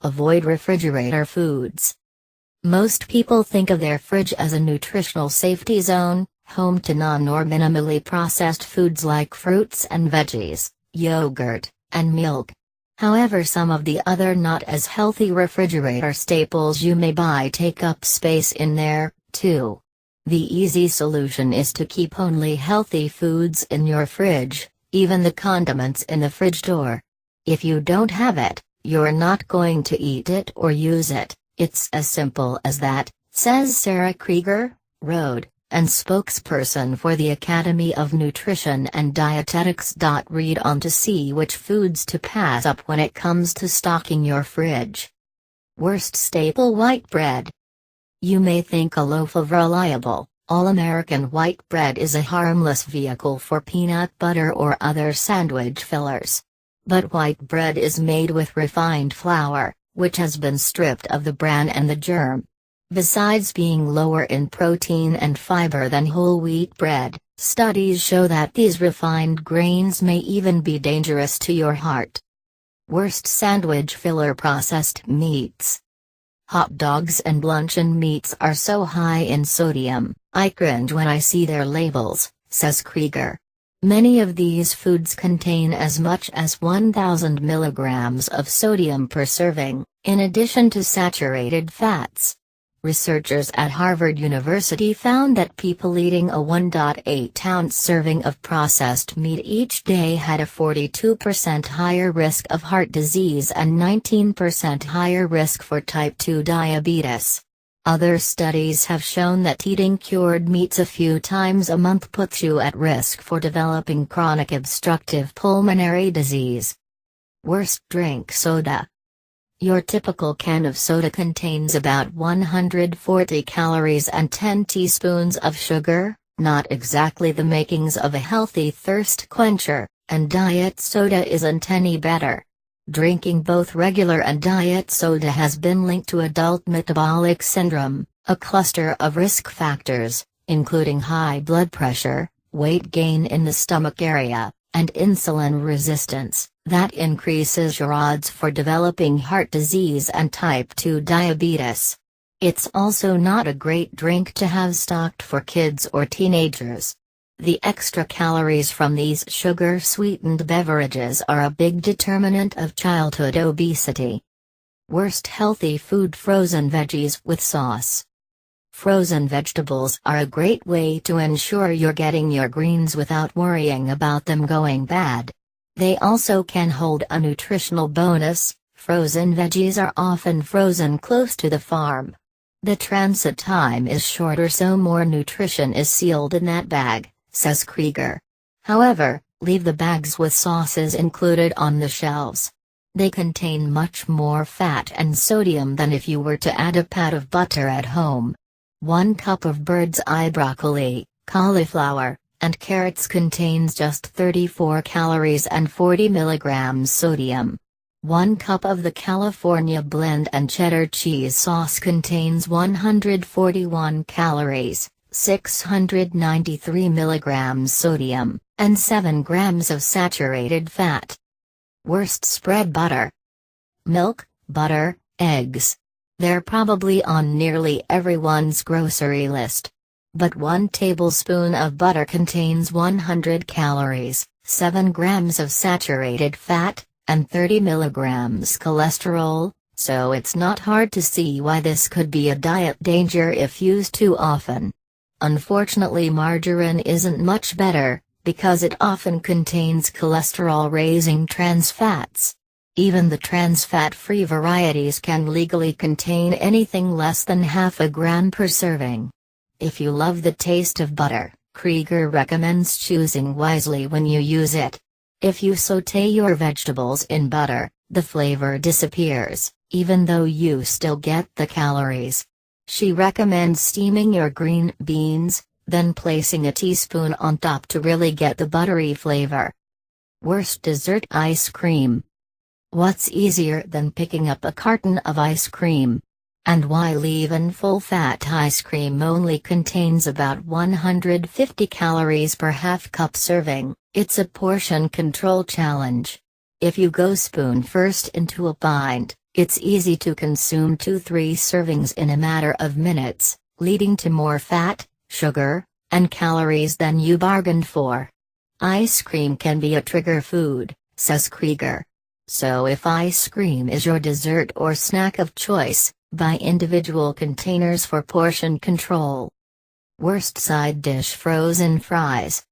Avoid refrigerator foods. Most people think of their fridge as a nutritional safety zone, home to non or minimally processed foods like fruits and veggies, yogurt, and milk. However, some of the other not as healthy refrigerator staples you may buy take up space in there, too. The easy solution is to keep only healthy foods in your fridge, even the condiments in the fridge door. If you don't have it, you're not going to eat it or use it. It's as simple as that, says Sarah Krieger, Road, and spokesperson for the Academy of Nutrition and Dietetics.Read on to see which foods to pass up when it comes to stocking your fridge. Worst staple: white bread. You may think a loaf of reliable, all-American white bread is a harmless vehicle for peanut butter or other sandwich fillers. But white bread is made with refined flour, which has been stripped of the bran and the germ. Besides being lower in protein and fiber than whole wheat bread, studies show that these refined grains may even be dangerous to your heart. Worst sandwich filler: processed meats. Hot dogs and luncheon meats are so high in sodium, I cringe when I see their labels, says Krieger. Many of these foods contain as much as 1,000 milligrams of sodium per serving, in addition to saturated fats. Researchers at Harvard University found that people eating a 1.8-ounce serving of processed meat each day had a 42% higher risk of heart disease and 19% higher risk for type 2 diabetes. Other studies have shown that eating cured meats a few times a month puts you at risk for developing chronic obstructive pulmonary disease. Worst drink: soda. Your typical can of soda contains about 140 calories and 10 teaspoons of sugar, not exactly the makings of a healthy thirst quencher, and diet soda isn't any better. Drinking both regular and diet soda has been linked to adult metabolic syndrome, a cluster of risk factors, including high blood pressure, weight gain in the stomach area, and insulin resistance, that increases your odds for developing heart disease and type 2 diabetes. It's also not a great drink to have stocked for kids or teenagers. The extra calories from these sugar-sweetened beverages are a big determinant of childhood obesity. Worst healthy food: frozen veggies with sauce. Frozen vegetables are a great way to ensure you're getting your greens without worrying about them going bad. They also can hold a nutritional bonus. Frozen veggies are often frozen close to the farm. The transit time is shorter, so more nutrition is sealed in that bag, says Krieger. However, leave the bags with sauces included on the shelves. They contain much more fat and sodium than if you were to add a pat of butter at home. 1 cup of bird's eye broccoli, cauliflower, and carrots contains just 34 calories and 40 milligrams sodium. 1 cup of the California blend and cheddar cheese sauce contains 141 calories, 693 milligrams sodium, and 7 grams of saturated fat. Worst spread: butter. Milk, butter, eggs. They're probably on nearly everyone's grocery list. But 1 tablespoon of butter contains 100 calories, 7 grams of saturated fat, and 30 milligrams cholesterol, so it's not hard to see why this could be a diet danger if used too often. Unfortunately, margarine isn't much better, because it often contains cholesterol-raising trans fats. Even the trans fat-free varieties can legally contain anything less than half a gram per serving. If you love the taste of butter, Krieger recommends choosing wisely when you use it. If you sauté your vegetables in butter, the flavor disappears, even though you still get the calories. She recommends steaming your green beans, then placing a teaspoon on top to really get the buttery flavor. Worst dessert: ice cream. What's easier than picking up a carton of ice cream? And while even full-fat ice cream only contains about 150 calories per half-cup serving, it's a portion control challenge. If you go spoon first into a pint, It's easy to consume 2-3 servings in a matter of minutes, leading to more fat, sugar, and calories than you bargained for. Ice cream can be a trigger food, says Krieger. So if ice cream is your dessert or snack of choice, buy individual containers for portion control. Worst side dish: frozen fries.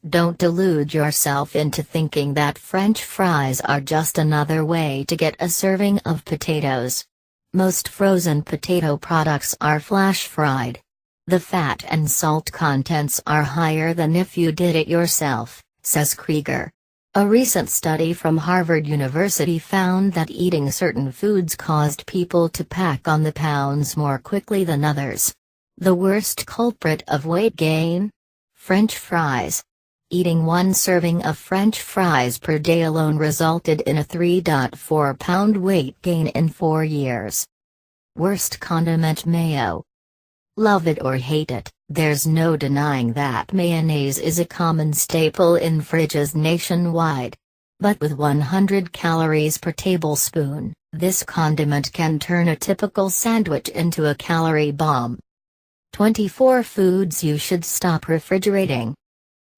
Don't delude yourself into thinking that French fries are just another way to get a serving of potatoes. Most frozen potato products are flash fried. The fat and salt contents are higher than if you did it yourself, says Krieger. A recent study from Harvard University found that eating certain foods caused people to pack on the pounds more quickly than others. The worst culprit of weight gain? French fries. Eating one serving of French fries per day alone resulted in a 3.4-pound weight gain in 4 years. Worst condiment: mayo. Love it or hate it, there's no denying that mayonnaise is a common staple in fridges nationwide. But with 100 calories per tablespoon, this condiment can turn a typical sandwich into a calorie bomb. 24 foods you should stop refrigerating.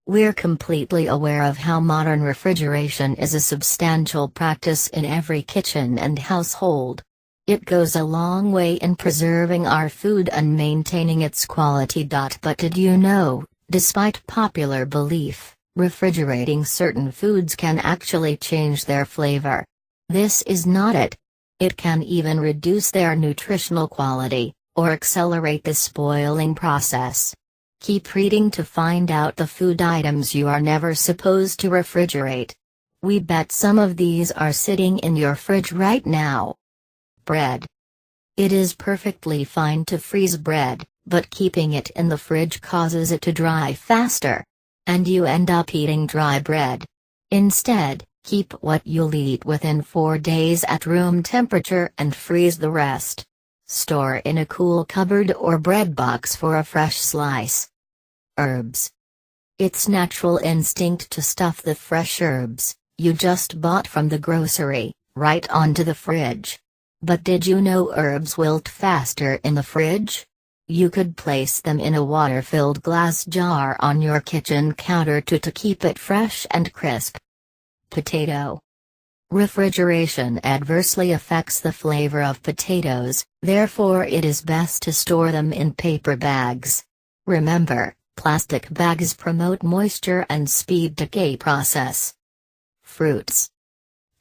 We're completely aware of how modern refrigeration is a substantial practice in every kitchen and household. It goes a long way in preserving our food and maintaining its quality. But did you know, despite popular belief, refrigerating certain foods can actually change their flavor? This is not it. It can even reduce their nutritional quality, or accelerate the spoiling process. Keep reading to find out the food items you are never supposed to refrigerate. We bet some of these are sitting in your fridge right now. Bread. It is perfectly fine to freeze bread, but keeping it in the fridge causes it to dry faster. And you end up eating dry bread. Instead, keep what you'll eat within 4 days at room temperature and freeze the rest. Store in a cool cupboard or bread box for a fresh slice. Herbs. It's natural instinct to stuff the fresh herbs you just bought from the grocery right onto the fridge. But did you know herbs wilt faster in the fridge? You could place them in a water-filled glass jar on your kitchen counter to keep it fresh and crisp. Potato. Refrigeration adversely affects the flavor of potatoes, therefore it is best to store them in paper bags. Remember, plastic bags promote moisture and speed decay process. Fruits.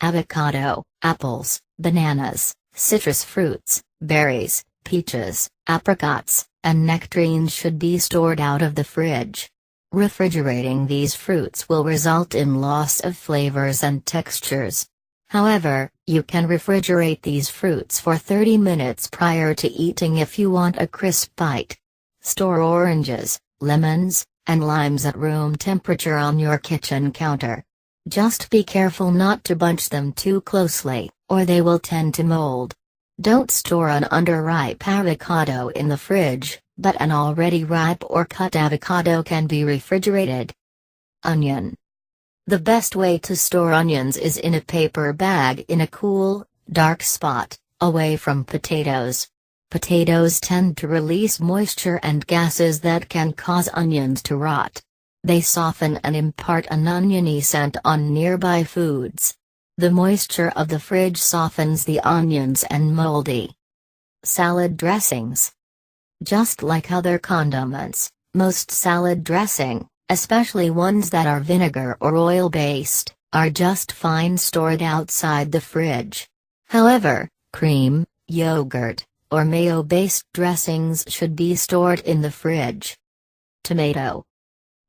Avocado, apples, bananas, citrus fruits, berries, peaches, apricots, and nectarines should be stored out of the fridge. Refrigerating these fruits will result in loss of flavors and textures. However, you can refrigerate these fruits for 30 minutes prior to eating if you want a crisp bite. Store oranges, lemons, and limes at room temperature on your kitchen counter. Just be careful not to bunch them too closely, or they will tend to mold. Don't store an underripe avocado in the fridge, but an already ripe or cut avocado can be refrigerated. Onion. The best way to store onions is in a paper bag in a cool, dark spot, away from potatoes. Potatoes tend to release moisture and gases that can cause onions to rot. They soften and impart an oniony scent on nearby foods. The moisture of the fridge softens the onions and moldy. Salad dressings. Just like other condiments, most salad dressing, especially ones that are vinegar or oil-based, are just fine stored outside the fridge. However, cream, yogurt, or mayo-based dressings should be stored in the fridge. Tomato.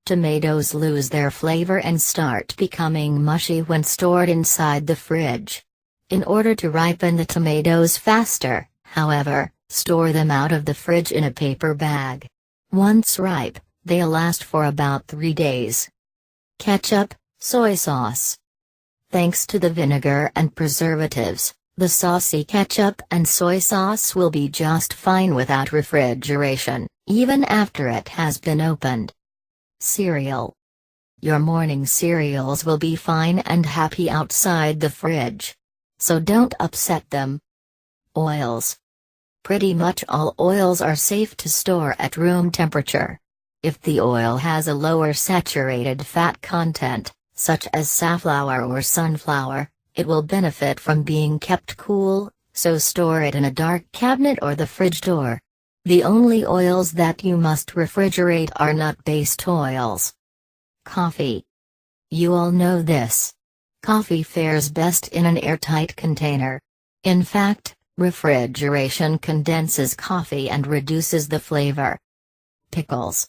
Tomatoes lose their flavor and start becoming mushy when stored inside the fridge. In order to ripen the tomatoes faster, however, store them out of the fridge in a paper bag. Once ripe, they'll last for about 3 days. Ketchup, soy sauce. Thanks to the vinegar and preservatives, the saucy ketchup and soy sauce will be just fine without refrigeration, even after it has been opened. Cereal. Your morning cereals will be fine and happy outside the fridge. So don't upset them, Oils. Pretty much all oils are safe to store at room temperature. If the oil has a lower saturated fat content, such as safflower or sunflower, it will benefit from being kept cool, so store it in a dark cabinet or the fridge door. The only oils that you must refrigerate are nut-based oils. Coffee. You all know this. Coffee fares best in an airtight container. In fact, refrigeration condenses coffee and reduces the flavor. Pickles.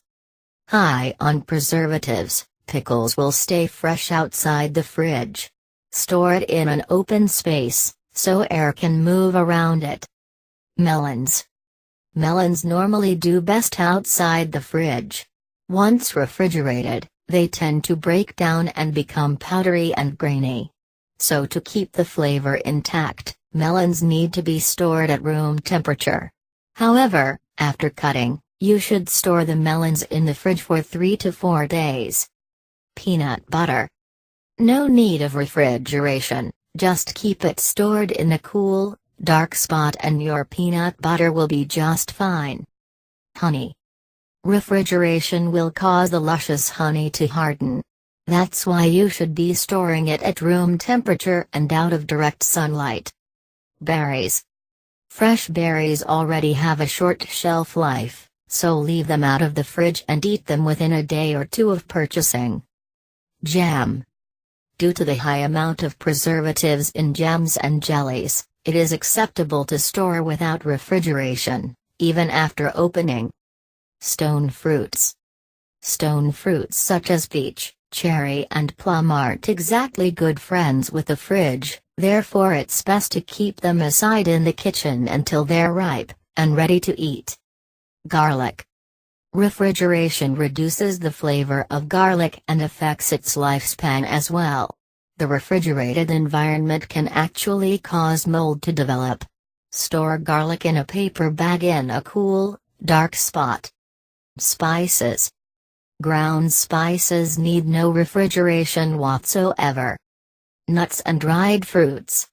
High on preservatives, pickles will stay fresh outside the fridge. Store it in an open space, so air can move around it. Melons. Melons normally do best outside the fridge. Once refrigerated, they tend to break down and become powdery and grainy. So to keep the flavor intact, melons need to be stored at room temperature. However, after cutting, you should store the melons in the fridge for 3 to 4 days. Peanut butter. No need of refrigeration, just keep it stored in a cool, dark spot and your peanut butter will be just fine. Honey. Refrigeration will cause the luscious honey to harden. That's why you should be storing it at room temperature and out of direct sunlight. Berries. Fresh berries already have a short shelf life, so leave them out of the fridge and eat them within a day or two of purchasing. Jam. Due to the high amount of preservatives in jams and jellies, it is acceptable to store without refrigeration, even after opening. Stone fruits. Stone fruits such as peach, cherry and plum aren't exactly good friends with the fridge, therefore it's best to keep them aside in the kitchen until they're ripe and ready to eat. Garlic. Refrigeration reduces the flavor of garlic and affects its lifespan as well. The refrigerated environment can actually cause mold to develop. Store garlic in a paper bag in a cool, dark spot. Spices. Ground spices need no refrigeration whatsoever. Nuts and dried fruits.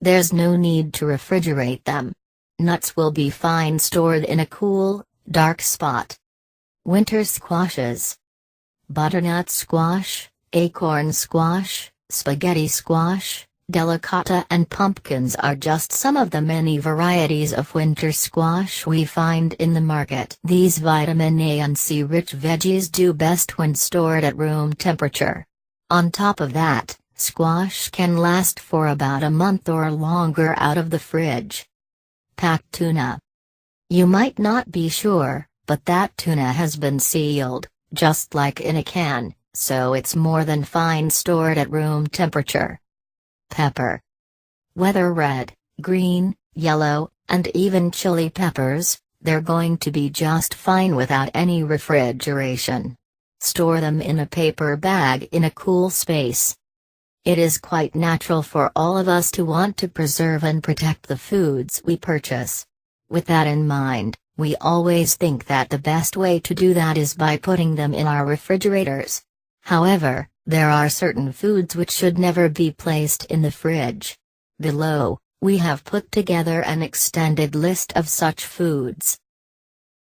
There's no need to refrigerate them. Nuts will be fine stored in a cool, dark spot. Winter squashes. Butternut squash, acorn squash, spaghetti squash, delicata and pumpkins are just some of the many varieties of winter squash we find in the market. These vitamin A and C rich veggies do best when stored at room temperature. On top of that, squash can last for about a month or longer out of the fridge. Packed tuna. You might not be sure, but that tuna has been sealed, just like in a can, so it's more than fine stored at room temperature. Pepper. Whether red, green, yellow, and even chili peppers, they're going to be just fine without any refrigeration. Store them in a paper bag in a cool space. It is quite natural for all of us to want to preserve and protect the foods we purchase. With that in mind, we always think that the best way to do that is by putting them in our refrigerators. However, there are certain foods which should never be placed in the fridge. Below, we have put together an extended list of such foods.